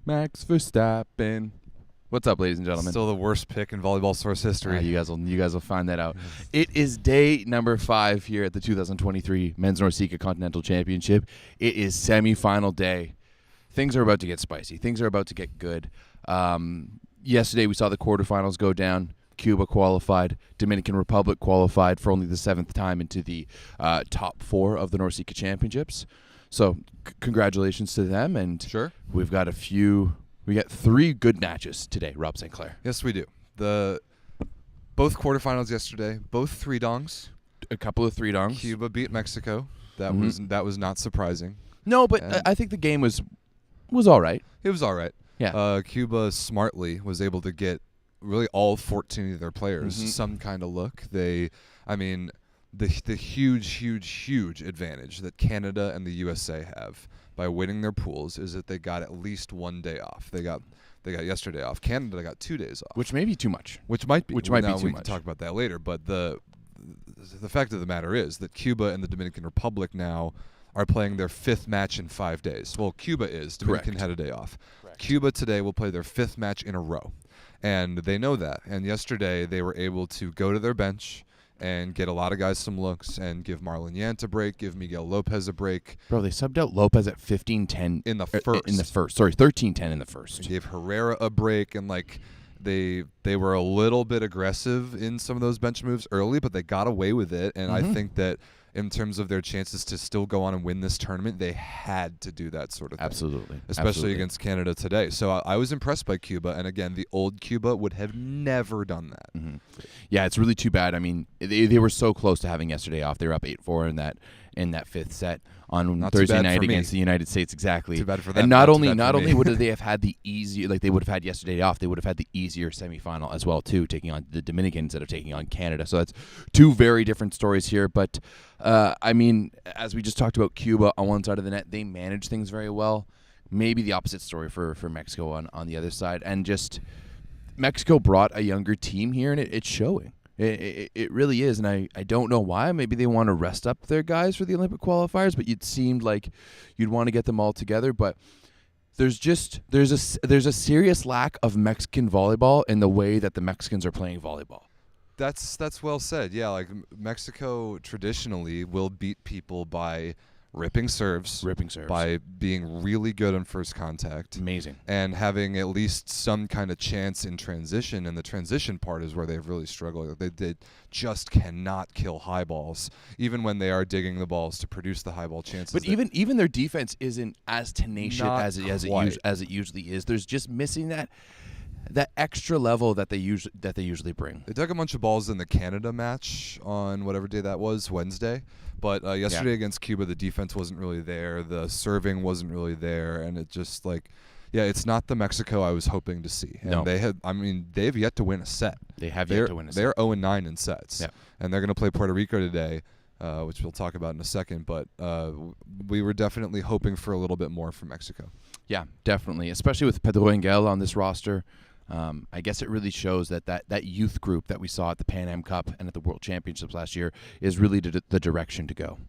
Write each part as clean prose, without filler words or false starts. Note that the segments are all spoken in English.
Max Verstappen. What's up, ladies and gentlemen? Still the worst pick in volleyball source history. You guys will find that out. It is day number 5 here at the 2023 Men's Norceca Continental Championship. It is semifinal day. Things are about to get spicy. Things are about to get good. Yesterday we saw the quarterfinals go down. Cuba qualified. Dominican Republic qualified for only the 7th time into the top 4 of the Norceca Championships. So congratulations to them. And Sure. We've got we got 3 good matches today, Rob St. Clair. Yes, we do. Both quarterfinals yesterday, both 3-dongs. A couple of 3-dongs. Cuba beat Mexico. That was not surprising. No, but I think the game was all right. It was all right. Yeah. Cuba smartly was able to get really all 14 of their players some kind of look. The huge advantage that Canada and the USA have by winning their pools is that they got at least 1 day off. They got yesterday off. Canada got 2 days off, Which may be too much. Which might be too we much. can talk about that later. But the fact of the matter is that Cuba and the Dominican Republic now are playing their 5th match in 5 days. Well, Cuba is. Dominican had a day off. Correct. Cuba today will play their 5th match in a row. And they know that. And yesterday they were able to go to their bench and get a lot of guys some looks and give Marlon Yant a break, give Miguel Lopez a break. Bro, they subbed out Lopez at 15-10 in the first. Sorry, 13-10 in the first. They gave Herrera a break, and they were a little bit aggressive in some of those bench moves early, but they got away with it. And I think that in terms of their chances to still go on and win this tournament, they had to do that sort of thing. Absolutely. Especially against Canada today. So I was impressed by Cuba. And again, the old Cuba would have never done that. Yeah, it's really too bad. I mean, they were so close to having yesterday off. They were up 8-4 in that 5th set on Thursday night against the United States. Exactly. Too bad for them. And not only would they have had the easier, they would have had yesterday off, they would have had the easier semifinal as well too, taking on the Dominican instead of taking on Canada. So that's 2 very different stories here. But I mean, as we just talked about Cuba on one side of the net, they manage things very well. Maybe the opposite story for Mexico on the other side. And just Mexico brought a younger team here, and it's showing. It really is, and I don't know why. Maybe they want to rest up their guys for the Olympic qualifiers, but it seemed like you'd want to get them all together. But there's a serious lack of Mexican volleyball in the way that the Mexicans are playing volleyball. That's well said. Yeah, like Mexico traditionally will beat people by ripping serves, by being really good on first contact. Amazing. And having at least some kind of chance in transition, and the transition part is where they've really struggled. They just cannot kill high balls, even when they are digging the balls to produce the high ball chances. But even their defense isn't as tenacious as it usually is. There's just missing that extra level that they usually bring. They dug a bunch of balls in the Canada match on whatever day that was, Wednesday. But yesterday against Cuba, the defense wasn't really there. The serving wasn't really there. And it just it's not the Mexico I was hoping to see. And they've yet to win a set. They have yet to win a set. They're 0-9 in sets. Yeah. And they're going to play Puerto Rico today, which we'll talk about in a second. But we were definitely hoping for a little bit more from Mexico. Yeah, definitely. Especially with Pedro Engel on this roster. I guess it really shows that youth group that we saw at the Pan Am Cup and at the World Championships last year is really the direction to go.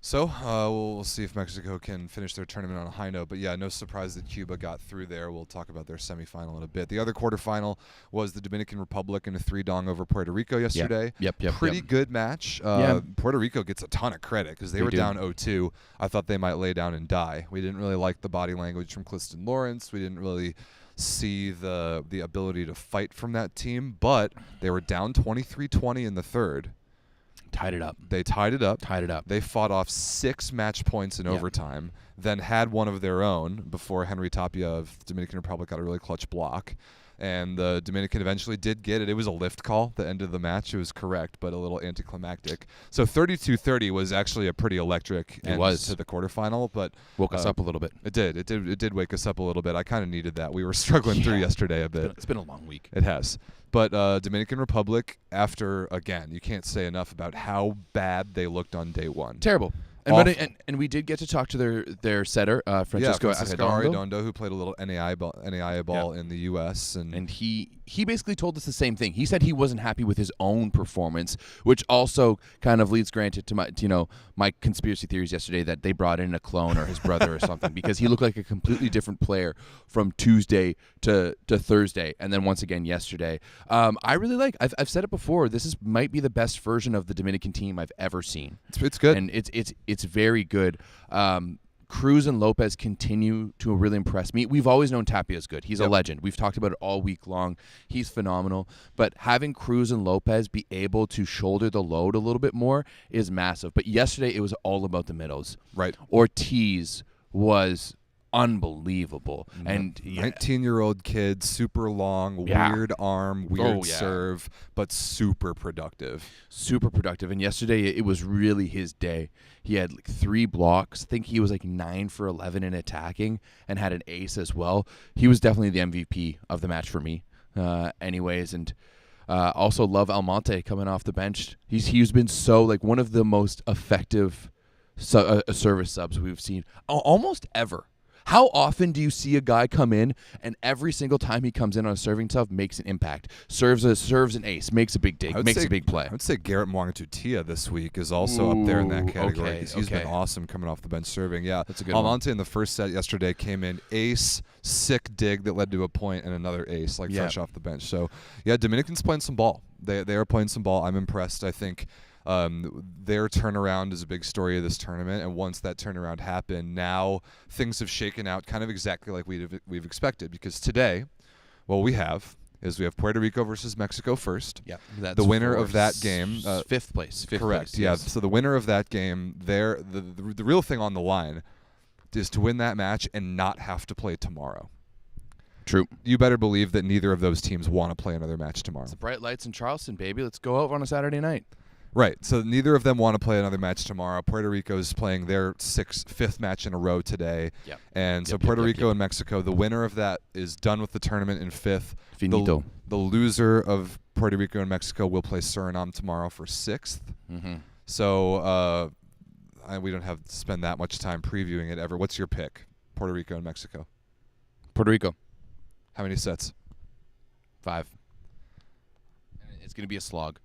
So we'll see if Mexico can finish their tournament on a high note. But, yeah, no surprise that Cuba got through there. We'll talk about their semifinal in a bit. The other quarterfinal was the Dominican Republic in a 3-dong over Puerto Rico yesterday. Yep. Pretty good match. Puerto Rico gets a ton of credit because they were down 0-2. I thought they might lay down and die. We didn't really like the body language from Cliston Lawrence. We didn't really see the ability to fight from that team, but they were down 23-20 in the 3rd. Tied it up. They tied it up. Tied it up. They fought off 6 match points in overtime, then had one of their own before Henry Tapia of the Dominican Republic got a really clutch block. And the Dominican eventually did get it. It was a lift call, the end of the match. It was correct, but a little anticlimactic. So 32-30 was actually a pretty electric end to the quarterfinal. But woke us up a little bit. It did. It did wake us up a little bit. I kind of needed that. We were struggling through yesterday a bit. It's been a long week. It has. But Dominican Republic, after, again, you can't say enough about how bad they looked on day 1. Terrible. And we did get to talk to their setter, Francisco Arredondo, who played a little NAI ball in the U.S. And he basically told us the same thing. He said he wasn't happy with his own performance, which also kind of leads, granted, to my conspiracy theories yesterday that they brought in a clone or his brother or something, because he looked like a completely different player from Tuesday to Thursday, and then once again yesterday. I really like. I've said it before. This might be the best version of the Dominican team I've ever seen. It's good, and it's very good. Cruz and Lopez continue to really impress me. We've always known Tapia's good. He's a legend. We've talked about it all week long. He's phenomenal. But having Cruz and Lopez be able to shoulder the load a little bit more is massive. But yesterday it was all about the middles. Right. Ortiz was unbelievable. And 19-year-old kid, super long, weird arm, weird serve, but super productive. Super productive. And yesterday it was really his day. He had 3 blocks. I think he was 9 for 11 in attacking and had an ace as well. He was definitely the MVP of the match for me. Anyways, and also love Almonte coming off the bench. He's been so one of the most effective service subs we've seen almost ever. How often do you see a guy come in and every single time he comes in on a serving sub makes an impact, serves an ace, makes a big dig, makes a big play? I would say Garrett Mwangatutia this week is also up there in that category. He's been awesome coming off the bench serving. Yeah, that's a good Almonte in the first set yesterday came in ace, sick dig that led to a point, and another ace fresh off the bench. So yeah, Dominican's playing some ball. They are playing some ball. I'm impressed. I think their turnaround is a big story of this tournament, and once that turnaround happened, now things have shaken out kind of exactly like we've expected, because today what we have Puerto Rico versus Mexico first. Yeah, the winner of that game, fifth place. Correct. Yeah. Yes. So the winner of that game, the real thing on the line is to win that match and not have to play tomorrow. True. You better believe that neither of those teams want to play another match tomorrow. It's the bright lights in Charleston, baby. Let's go out on a Saturday night. Right. So neither of them want to play another match tomorrow. Puerto Rico is playing their fifth match in a row today. Yep. And so Puerto Rico and Mexico, the winner of that is done with the tournament in 5th. Finito. The loser of Puerto Rico and Mexico will play Suriname tomorrow for 6th. Mm-hmm. So we don't have to spend that much time previewing it ever. What's your pick? Puerto Rico and Mexico. Puerto Rico. How many sets? 5. It's going to be a slog.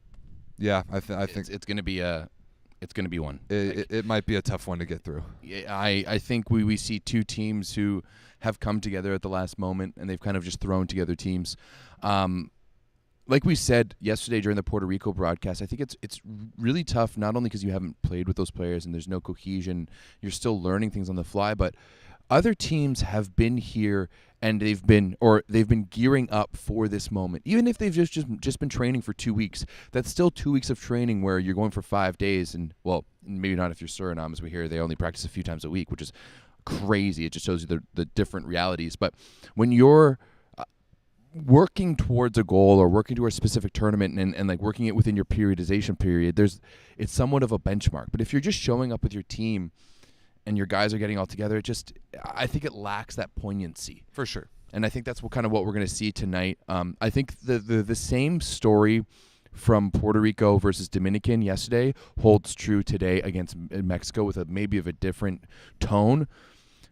Yeah, I think it's going to be one. It might be a tough one to get through. I think we see 2 teams who have come together at the last moment, and they've kind of just thrown together teams. Like we said yesterday during the Puerto Rico broadcast, I think it's really tough, not only because you haven't played with those players and there's no cohesion, you're still learning things on the fly, but other teams have been here and they've been gearing up for this moment. Even if they've just been training for 2 weeks, that's still 2 weeks of training where you're going for 5 days. And, well, maybe not if you're Suriname, as we hear, they only practice a few times a week, which is crazy. It just shows you the different realities. But when you're working towards a goal or working towards a specific tournament and working it within your periodization period, it's somewhat of a benchmark. But if you're just showing up with your team and your guys are getting all together, I think it lacks that poignancy. For sure. And I think that's what we're going to see tonight. I think the same story from Puerto Rico versus Dominican yesterday holds true today against Mexico with maybe of a different tone.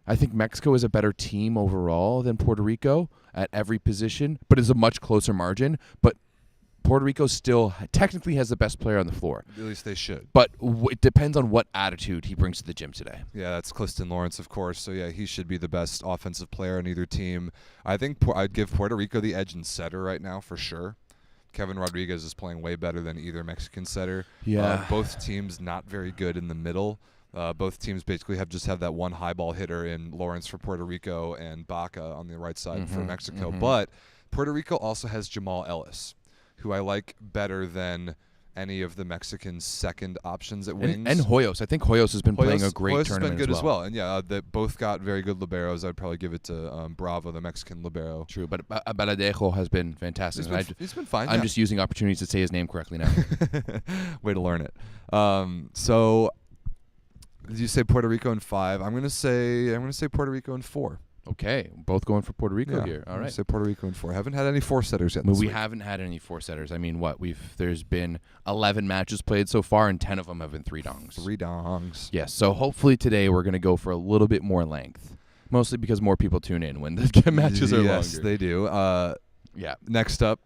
I think Mexico is a better team overall than Puerto Rico at every position, but it's a much closer margin. But Puerto Rico still technically has the best player on the floor. At least they should. But it depends on what attitude he brings to the gym today. Yeah, that's Clifton Lawrence, of course. So, yeah, he should be the best offensive player on either team. I think I'd give Puerto Rico the edge in setter right now for sure. Kevin Rodriguez is playing way better than either Mexican setter. Yeah. Both teams not very good in the middle. Both teams basically have that one high ball hitter in Lawrence for Puerto Rico and Baca on the right side for Mexico. Mm-hmm. But Puerto Rico also has Jamal Ellis, who I like better than any of the Mexican second options at wings. And Hoyos. I think Hoyos has been playing a great Hoyos tournament has been good as well. And yeah, they both got very good liberos. I'd probably give it to Bravo, the Mexican libero. True, but Baladejo has been fantastic. He's been fine. I'm just using opportunities to say his name correctly now. Way to learn it. So, did you say Puerto Rico in 5? I'm gonna say Puerto Rico in 4. Okay, both going for Puerto Rico here. All right. Say Puerto Rico in 4. Haven't had any 4-setters yet. But we haven't had any 4-setters. I mean, there's been 11 matches played so far, and 10 of them have been 3-dongs. 3-dongs. Yes. So hopefully today we're going to go for a little bit more length, mostly because more people tune in when the matches are longer. Yes, they do. Yeah. Next up,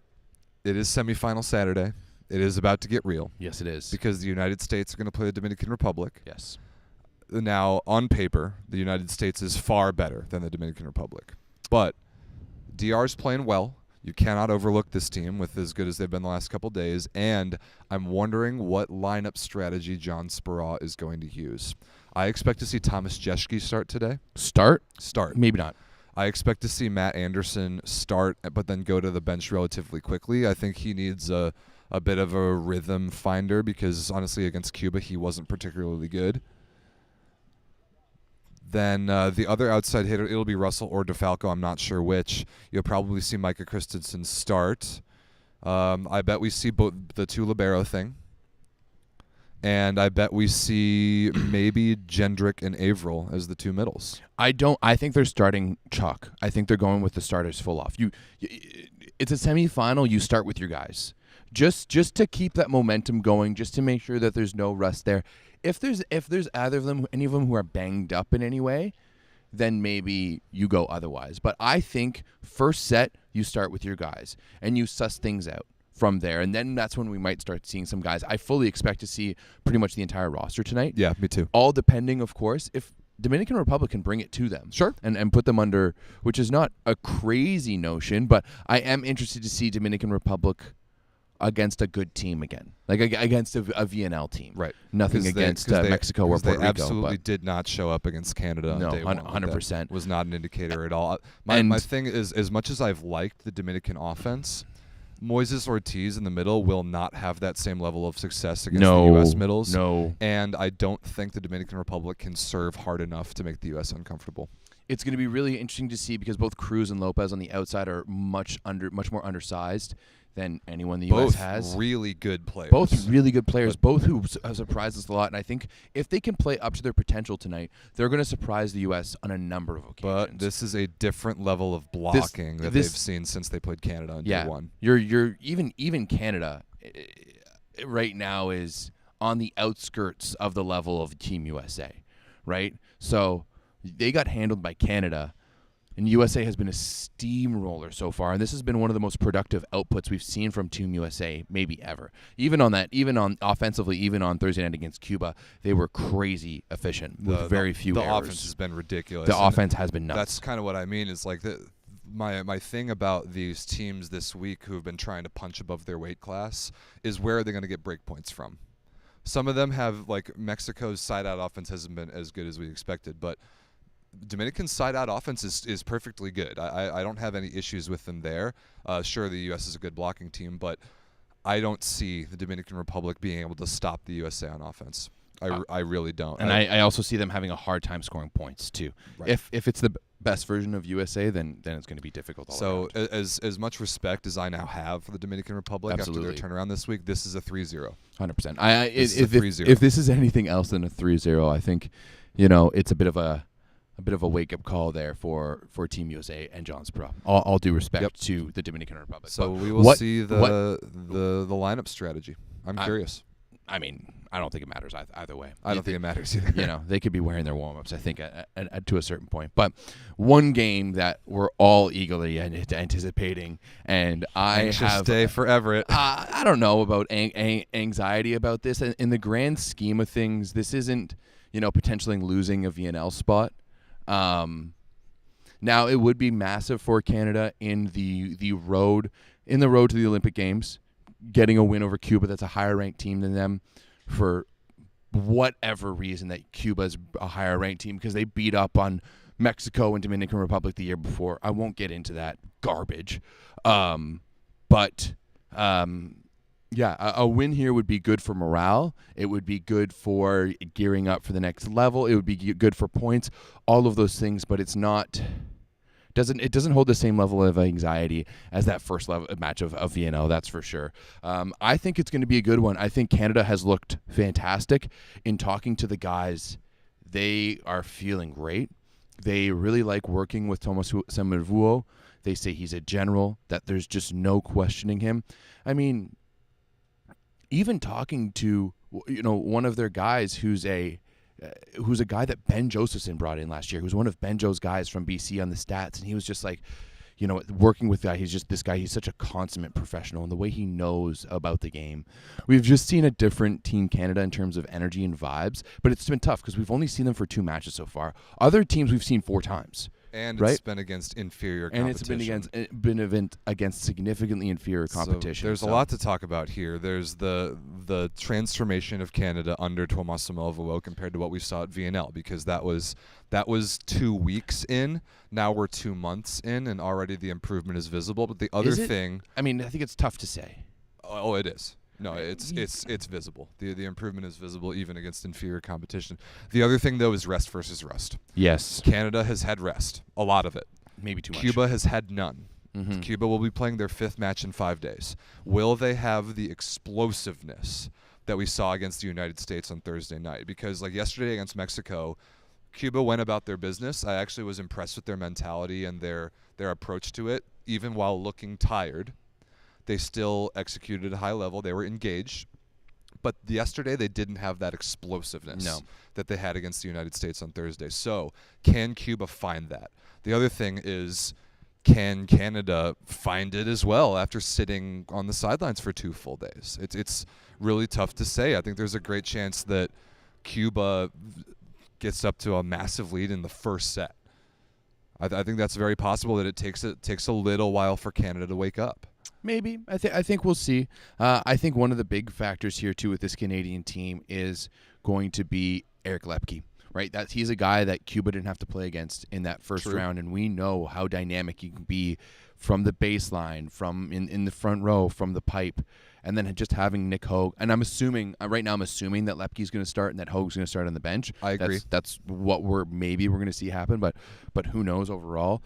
it is semifinal Saturday. It is about to get real. Yes, it is. Because the United States are going to play the Dominican Republic. Yes. Now, on paper, the United States is far better than the Dominican Republic. But DR's playing well. You cannot overlook this team with as good as they've been the last couple days. And I'm wondering what lineup strategy John Speraw is going to use. I expect to see Thomas Jeschke start today. Start? Maybe not. I expect to see Matt Anderson start, but then go to the bench relatively quickly. I think he needs a bit of a rhythm finder because, honestly, against Cuba, he wasn't particularly good. Then the other outside hitter, it'll be Russell or DeFalco. I'm not sure which. You'll probably see Micah Christensen start. I bet we see both the two libero thing. And I bet we see maybe Jendrick and Averill as the two middles. I think they're starting Chuck. I think they're going with the starters full off. It's a semifinal. You start with your guys. Just to keep that momentum going, just to make sure that there's no rust there. If there's either of them, any of them who are banged up in any way, then maybe you go otherwise. But I think first set, you start with your guys, and you suss things out from there. And then that's when we might start seeing some guys. I fully expect to see pretty much the entire roster tonight. Yeah, me too. All depending, of course, if Dominican Republic can bring it to them. Sure. And put them under, which is not a crazy notion, but I am interested to see Dominican Republic against a good team again, like against a VNL team. Right. Nothing against Mexico or Puerto Rico. They absolutely did not show up against Canada on day one. 100%. That was not an indicator at all. My thing is, as much as I've liked the Dominican offense, Moises Ortiz in the middle will not have that same level of success against the U.S. middles. No. And I don't think the Dominican Republic can serve hard enough to make the U.S. uncomfortable. It's going to be really interesting to see because both Cruz and Lopez on the outside are much more undersized than anyone the U.S. has. Both really good players. Both really good players, both who have surprised us a lot. And I think if they can play up to their potential tonight, they're going to surprise the U.S. on a number of occasions. But this is a different level of blocking that they've seen since they played Canada on day one. You're even Canada right now is on the outskirts of the level of Team USA, right? So they got handled by Canada. And USA has been a steamroller so far, and this has been one of the most productive outputs we've seen from Team USA maybe ever. Even on offensively, even on Thursday night against Cuba, they were crazy efficient with very few errors. The offense has been ridiculous. The offense has been nuts. That's kind of what I mean. Is like my thing about these teams this week who have been trying to punch above their weight class is where are they going to get break points from? Some of them have, like Mexico's side-out offense hasn't been as good as we expected, but Dominican side-out offense is perfectly good. I don't have any issues with them there. Sure, the U.S. is a good blocking team, but I don't see the Dominican Republic being able to stop the USA on offense. I really don't. And I also see them having a hard time scoring points, too. Right. If it's the best version of USA, then it's going to be difficult all around. As much respect as I now have for the Dominican Republic after their turnaround this week, this is a 3-0. 100%. If this is anything else than a 3-0, I think, it's a bit of a wake-up call there for Team USA and John Speraw. All due respect to the Dominican Republic. So we will see the lineup strategy. I'm curious. I mean, I don't think it matters either way. I don't think it matters either. They could be wearing their warm-ups, I think, to a certain point. But one game that we're all eagerly anticipating, and Anxious day for Everett. I don't know about anxiety about this. In the grand scheme of things, this isn't, potentially losing a VNL spot. Now it would be massive for Canada in the road to the Olympic Games, getting a win over Cuba. That's a higher ranked team than them for whatever reason that Cuba's a higher ranked team because they beat up on Mexico and Dominican Republic the year before. I won't get into that garbage. A win here would be good for morale. It would be good for gearing up for the next level. It would be good for points, all of those things, but it's not it doesn't hold the same level of anxiety as that first level match of VNL, that's for sure. I think it's going to be a good one. I think Canada has looked fantastic in talking to the guys. They are feeling great. They really like working with Thomas Semifinal. They say he's a general, that there's just no questioning him. I mean, even talking to one of their guys who's a guy that Ben Josephson brought in last year, who's one of Ben Joe's guys from BC on the stats, and he was just like, working with the guy, he's such a consummate professional, and the way he knows about the game. We've just seen a different Team Canada in terms of energy and vibes, but it's been tough because we've only seen them for 2 matches so far. Other teams we've seen 4 times. And right? It's been against inferior competition. And it's been against significantly inferior competition. So there's a lot to talk about here. There's the transformation of Canada under Thomas Semifinal compared to what we saw at VNL, because that was 2 weeks in. Now we're 2 months in, and already the improvement is visible. But the other thing, I mean, I think it's tough to say. Oh, it is. No, it's visible. The improvement is visible even against inferior competition. The other thing, though, is rest versus rust. Yes. Canada has had rest, a lot of it. Maybe too much. Cuba has had none. Mm-hmm. Cuba will be playing their 5th match in 5 days. Will they have the explosiveness that we saw against the United States on Thursday night? Because like yesterday against Mexico, Cuba went about their business. I actually was impressed with their mentality and their approach to it, even while looking tired. They still executed at a high level. They were engaged. But yesterday they didn't have that explosiveness that they had against the United States on Thursday. So can Cuba find that? The other thing is, can Canada find it as well after sitting on the sidelines for 2 full days? It's really tough to say. I think there's a great chance that Cuba gets up to a massive lead in the first set. I think that's very possible that it takes a little while for Canada to wake up. Maybe. I think we'll see. I think one of the big factors here, too, with this Canadian team is going to be Eric Lepke, right? He's a guy that Cuba didn't have to play against in that first round, and we know how dynamic he can be from the baseline, from in the front row, from the pipe, and then just having Nick Hogue. And I'm assuming that Lepke's going to start and that Hogue's going to start on the bench. I agree. That's what we're going to see happen, but who knows overall.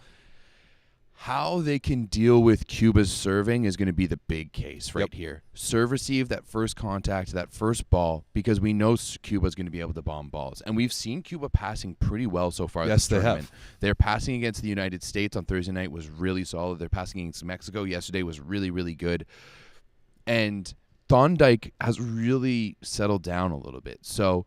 How they can deal with Cuba's serving is going to be the big case here. Serve receive, that first contact, that first ball, because we know Cuba's going to be able to bomb balls. And we've seen Cuba passing pretty well so far this tournament. Have. Their passing against the United States on Thursday night was really solid. Their passing against Mexico yesterday was really, really good. And Thorndike has really settled down a little bit. So,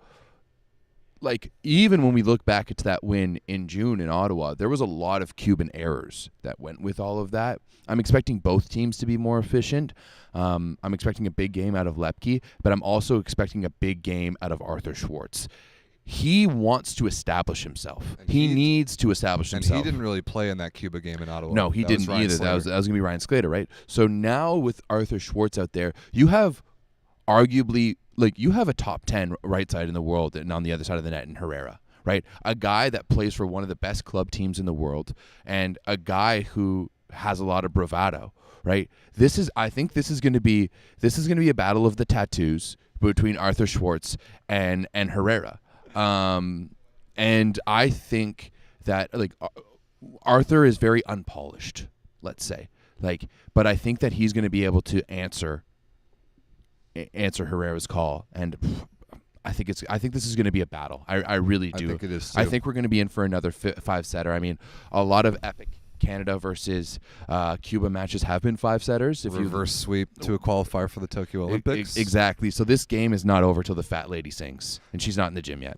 even when we look back at that win in June in Ottawa, there was a lot of Cuban errors that went with all of that. I'm expecting both teams to be more efficient. I'm expecting a big game out of Lepke, but I'm also expecting a big game out of Arthur Schwartz. He wants to establish himself. He needs to establish himself. And he didn't really play in that Cuba game in Ottawa. No, he didn't either. That was going to be Ryan Sclater, right? So now with Arthur Schwartz out there, you have arguably... you have a top 10 right side in the world and on the other side of the net in Herrera, right? A guy that plays for one of the best club teams in the world and a guy who has a lot of bravado, right? I think this is going to be a battle of the tattoos between Arthur Schwartz and Herrera. And I think that Arthur is very unpolished, let's say. But I think that he's going to be able to answer Herrera's call, and I think this is going to be a battle. I really do. I think it is too. I think we're going to be in for another 5-setter. I mean, a lot of epic Canada versus Cuba matches have been 5-setters. Reverse sweep to a qualifier for the Tokyo Olympics. Exactly. So this game is not over till the fat lady sings, and she's not in the gym yet.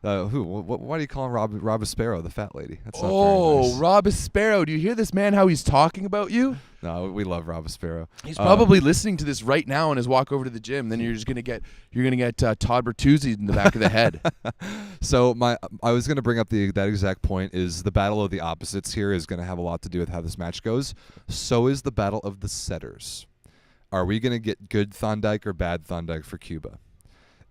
Who? Why do you call him Rob Sparrow, the fat lady? That's not very nice. Rob Sparrow. Do you hear this man? How he's talking about you? No, we love Rob Sparrow. He's probably listening to this right now on his walk over to the gym. Then you're gonna get Todd Bertuzzi in the back of the head. So I was gonna bring up that exact point. Is the battle of the opposites here is gonna have a lot to do with how this match goes. So is the battle of the setters. Are we gonna get good Thorndike or bad Thorndike for Cuba?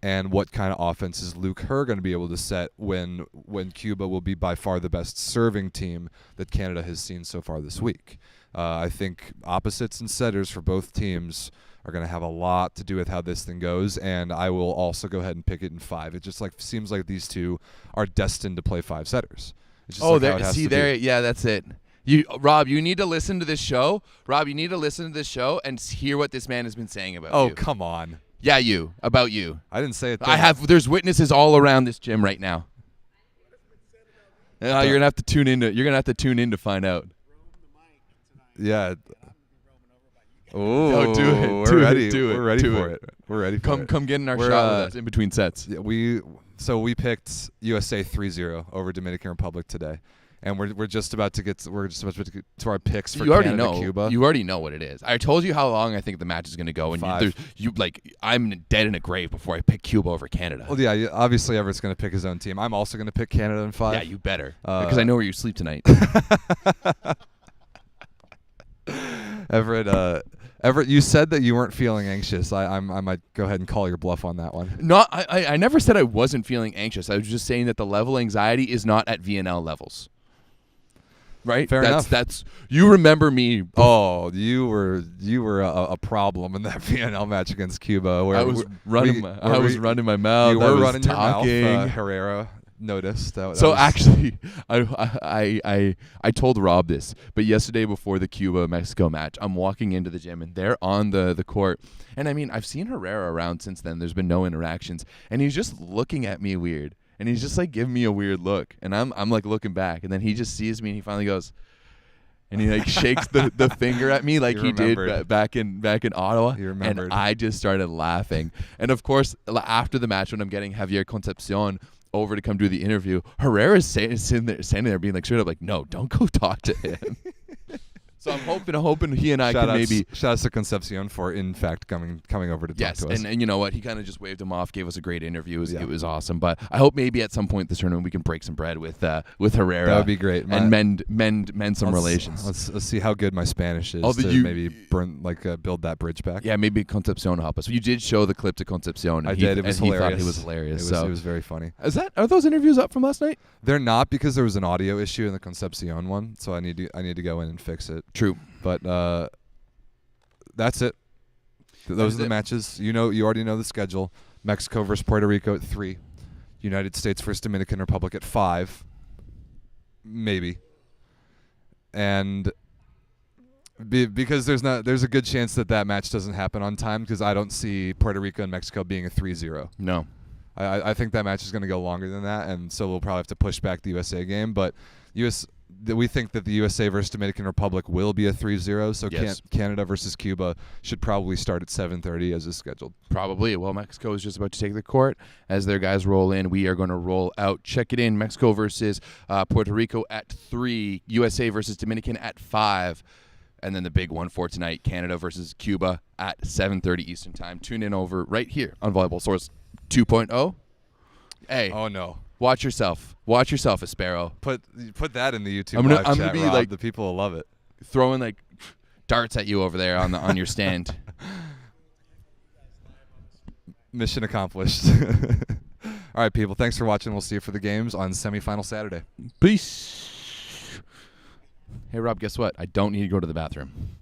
And what kind of offense is Luke Herr going to be able to set when Cuba will be by far the best serving team that Canada has seen so far this week? I think opposites and setters for both teams are going to have a lot to do with how this thing goes, and I will also go ahead and pick it in 5. It just seems like these two are destined to play 5-setters. Yeah, that's it. Rob, you need to listen to this show. And hear what this man has been saying about you. Oh, come on. Yeah, about you. I didn't say it. There's witnesses all around this gym right now. You're gonna have to tune in. You're gonna have to tune in to find out. Yeah. Oh, do it. We're ready. Do it. We're ready do for it. it. We're ready. Come get in our shot with us in between sets. Yeah, we picked USA 3-0 over Dominican Republic today, and we're just about to get to our picks for Canada, Cuba. You already know what it is. I told you how long I think the match is going to go, and I'm dead in a grave before I pick Cuba over Canada. Well, yeah, obviously Everett's going to pick his own team. I'm also going to pick Canada in 5. Yeah, you better, because I know where you sleep tonight. Everett, you said that you weren't feeling anxious. I might go ahead and call your bluff on that one. No, I never said I wasn't feeling anxious. I was just saying that the level of anxiety is not at VNL levels. Right? Fair enough. That's you remember me. Oh, you were a problem in that VNL match against Cuba. Where I was running my mouth. You were running talking. your mouth. Herrera noticed that. Actually, I told Rob this, but yesterday before the Cuba-Mexico match, I'm walking into the gym and they're on the court. And I mean, I've seen Herrera around since then. There's been no interactions. And he's just looking at me weird. And he's just like giving me a weird look. And I'm like looking back. And then he just sees me and he finally goes, and he like shakes the finger at me like he did back in Ottawa. You remembered. And I just started laughing. And of course, after the match when I'm getting Javier Concepcion over to come do the interview, Herrera's standing there being like straight up like, no, don't go talk to him. So I'm hoping he and I can maybe shout out to Concepcion for in fact coming over to talk to us. And you know what, he kind of just waved him off, gave us a great interview. It was awesome. But I hope maybe at some point this tournament we can break some bread with Herrera. That would be great. And mend some relations. Let's see how good my Spanish is maybe build that bridge back. Yeah, maybe Concepcion will help us. You did show the clip to Concepcion. And I did. It was hilarious. He thought he was hilarious. It was very funny. Are those interviews up from last night? They're not, because there was an audio issue in the Concepcion one, so I need to go in and fix it. True. But that's it. Those are the matches. You already know the schedule. Mexico versus Puerto Rico at 3. United States versus Dominican Republic at 5. Maybe. And because there's a good chance that match doesn't happen on time, because I don't see Puerto Rico and Mexico being a 3-0. No. I think that match is going to go longer than that, and so we'll probably have to push back the USA game. But we think that the USA versus Dominican Republic will be a 3-0, so yes. Canada versus Cuba should probably start at 7:30 as is scheduled. Probably. Well, Mexico is just about to take the court. As their guys roll in, we are going to roll out. Check it in. Mexico versus Puerto Rico at 3. USA versus Dominican at 5. And then the big one for tonight, Canada versus Cuba at 7:30 Eastern Time. Tune in over right here on Volleyball Source 2.0. Hey. Oh, no. Watch yourself. Watch yourself, Aspero. Put that in the YouTube live chat, be Rob. like the people will love it. Throwing like darts at you over there on your stand. Mission accomplished. All right, people. Thanks for watching. We'll see you for the games on semifinal Saturday. Peace. Hey, Rob, guess what? I don't need to go to the bathroom.